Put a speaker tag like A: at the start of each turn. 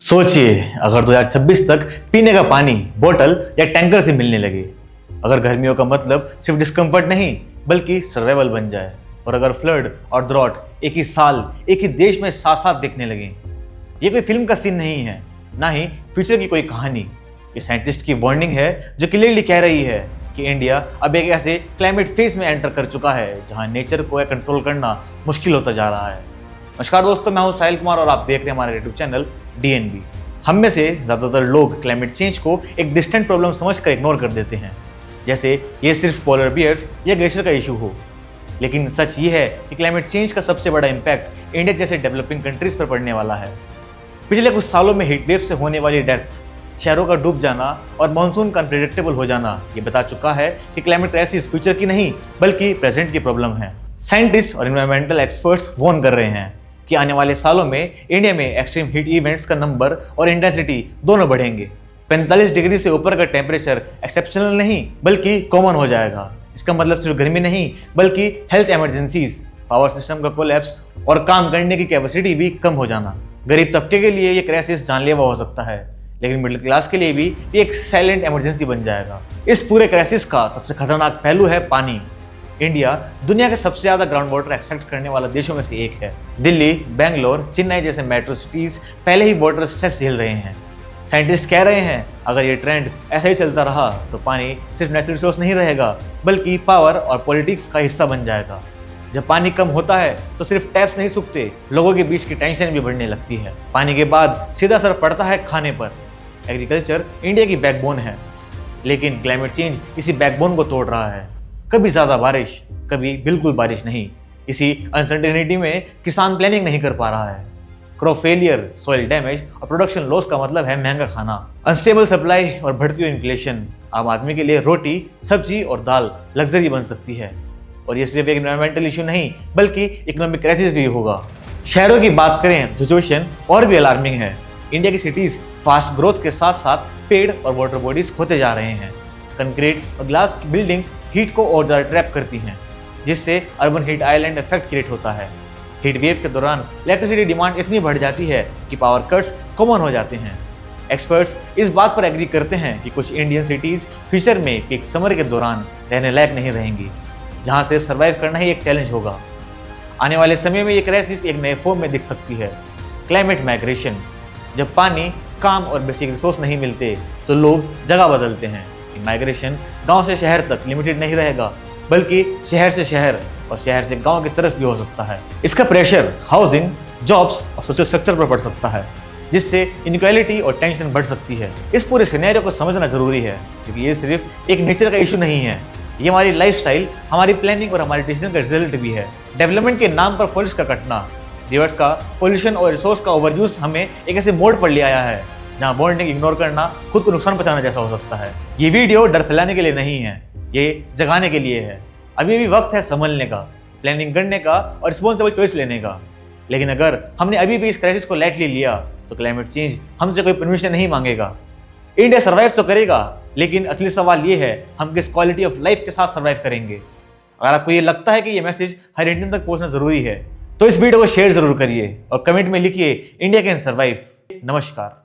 A: सोचिए अगर 2026 तक पीने का पानी बोतल या टैंकर से मिलने लगे, अगर गर्मियों का मतलब सिर्फ डिस्कम्फर्ट नहीं बल्कि सर्वाइवल बन जाए, और अगर फ्लड और ड्रॉट एक ही साल एक ही देश में साथ साथ देखने लगे। ये कोई फिल्म का सीन नहीं है, ना ही फ्यूचर की कोई कहानी। ये साइंटिस्ट की वार्निंग है जो क्लियरली कह रही है कि इंडिया अब एक ऐसे क्लाइमेट फेज में एंटर कर चुका है जहां नेचर को कंट्रोल करना मुश्किल होता जा रहा है। नमस्कार दोस्तों, मैं हूं साहिल कुमार और आप देख रहे हैं हमारे यूट्यूब चैनल DNB। हम में से ज़्यादातर लोग क्लाइमेट चेंज को एक डिस्टेंट प्रॉब्लम समझकर इग्नोर कर देते हैं, जैसे ये सिर्फ पोलर बियर्स या ग्लेशियर का इशू हो। लेकिन सच ये है कि क्लाइमेट चेंज का सबसे बड़ा इम्पैक्ट इंडिया जैसे डेवलपिंग कंट्रीज पर पड़ने वाला है। पिछले कुछ सालों में हीट वेव से होने वाली डेथ्स, शहरों का डूब जाना और मानसून का अनप्रेडिक्टेबल हो जाना ये बता चुका है कि क्लाइमेट क्राइसिस फ्यूचर की नहीं बल्कि प्रेजेंट की प्रॉब्लम है। साइंटिस्ट और एनवायरमेंटल एक्सपर्ट्स वार्न कर रहे हैं कि आने वाले सालों में इंडिया में एक्सट्रीम हीट इवेंट्स का नंबर और इंटेंसिटी दोनों बढ़ेंगे। 45 डिग्री से ऊपर का टेम्परेचर एक्सेप्शनल नहीं बल्कि कॉमन हो जाएगा। इसका मतलब सिर्फ गर्मी नहीं बल्कि हेल्थ इमरजेंसीज, पावर सिस्टम का कोलैप्स और काम करने की कैपेसिटी भी कम हो जाना। गरीब तबके के लिए ये क्राइसिस जानलेवा हो सकता है, लेकिन मिडिल क्लास के लिए भी ये एक साइलेंट इमरजेंसी बन जाएगा। इस पूरे क्राइसिस का सबसे खतरनाक पहलू है पानी। इंडिया दुनिया के सबसे ज्यादा ग्राउंड वाटर एक्सट्रैक्ट करने वाला देशों में से एक है। दिल्ली, बेंगलोर, चेन्नई जैसे मेट्रो सिटीज पहले ही वाटर स्ट्रेस झेल रहे हैं। साइंटिस्ट कह रहे हैं अगर ये ट्रेंड ऐसा ही चलता रहा तो पानी सिर्फ नेचुरल रिसोर्स नहीं रहेगा बल्कि पावर और पॉलिटिक्स का हिस्सा बन जाएगा। जब पानी कम होता है तो सिर्फ टैप्स नहीं सूखते, लोगों के बीच की टेंशन भी बढ़ने लगती है। पानी के बाद सीधा असर पड़ता है खाने पर। एग्रीकल्चर इंडिया की बैकबोन है, लेकिन क्लाइमेट चेंज इसी बैकबोन को तोड़ रहा है। कभी ज्यादा बारिश, कभी बिल्कुल बारिश नहीं। इसी अनसर्टेनिटी में किसान प्लानिंग नहीं कर पा रहा है। क्रॉप फेलियर, सॉइल डैमेज और प्रोडक्शन लॉस का मतलब है महंगा खाना, अनस्टेबल सप्लाई और बढ़ती हुई इन्फ्लेशन। आम आदमी के लिए रोटी, सब्जी और दाल लग्जरी बन सकती है। और ये सिर्फ एक एनवायरमेंटल इशू नहीं बल्कि इकोनॉमिक क्राइसिस भी होगा। शहरों की बात करें तो सिचुएशन और भी अलार्मिंग है। इंडिया की सिटीज फास्ट ग्रोथ के साथ साथ पेड़ और वाटर बॉडीज खोते जा रहे हैं। कंक्रीट और ग्लास की बिल्डिंग्स हीट को और ज्यादा ट्रैप करती हैं, जिससे urban heat island effect create होता है। हीट वेव के दौरान इलेक्ट्रिसिटी डिमांड इतनी बढ़ जाती है कि पावर कट्स कॉमन हो जाते हैं। एक्सपर्ट्स इस बात पर एग्री करते हैं कि कुछ इंडियन सिटीज फ्यूचर में पीक समर के दौरान रहने लायक नहीं रहेंगी, जहां सिर्फ सर्वाइव करना ही एक चैलेंज होगा। आने वाले समय में ये क्राइसिस एक नए फॉर्म में दिख सकती है, क्लाइमेट माइग्रेशन। जब पानी, काम और बेसिक रिसोर्स नहीं मिलते तो लोग जगह बदलते हैं। माइग्रेशन गांव से शहर तक लिमिटेड नहीं रहेगा बल्कि शहर से शहर और शहर से गांव की तरफ भी हो सकता है। इसका प्रेशर हाउसिंग, जॉब्स और सोशल स्ट्रक्चर पर पड़ सकता है, जिससे इनइक्वालिटी और टेंशन बढ़ सकती है। इस पूरे सिनेरियो को समझना जरूरी है क्योंकि ये सिर्फ एक नेचर का इशू नहीं है, ये हमारी लाइफस्टाइल, हमारी प्लानिंग और हमारे डिसीजन का रिजल्ट भी है। डेवलपमेंट के नाम पर फॉरेस्ट का कटना, रिवर्स का पोल्यूशन और रिसोर्स का ओवरयूज हमें एक ऐसे मोड पर ले आया है जहां वार्निंग इग्नोर करना खुद को नुकसान पहुंचाना जैसा हो सकता है। ये वीडियो डर फैलाने के लिए नहीं है, ये जगाने के लिए है। अभी भी वक्त है संभलने का, प्लानिंग करने का और रिस्पॉन्सिबल चॉइस लेने का। लेकिन अगर हमने अभी भी इस क्राइसिस को लाइटली लिया तो क्लाइमेट चेंज हमसे कोई परमिशन नहीं मांगेगा। इंडिया सर्वाइव तो करेगा, लेकिन असली सवाल ये है हम किस क्वालिटी ऑफ लाइफ के साथ सर्वाइव करेंगे। अगर आपको ये लगता है कि ये मैसेज हर इंडियन तक पहुंचना जरूरी है तो इस वीडियो को शेयर जरूर करिए और कमेंट में लिखिए इंडिया कैन सर्वाइव। नमस्कार।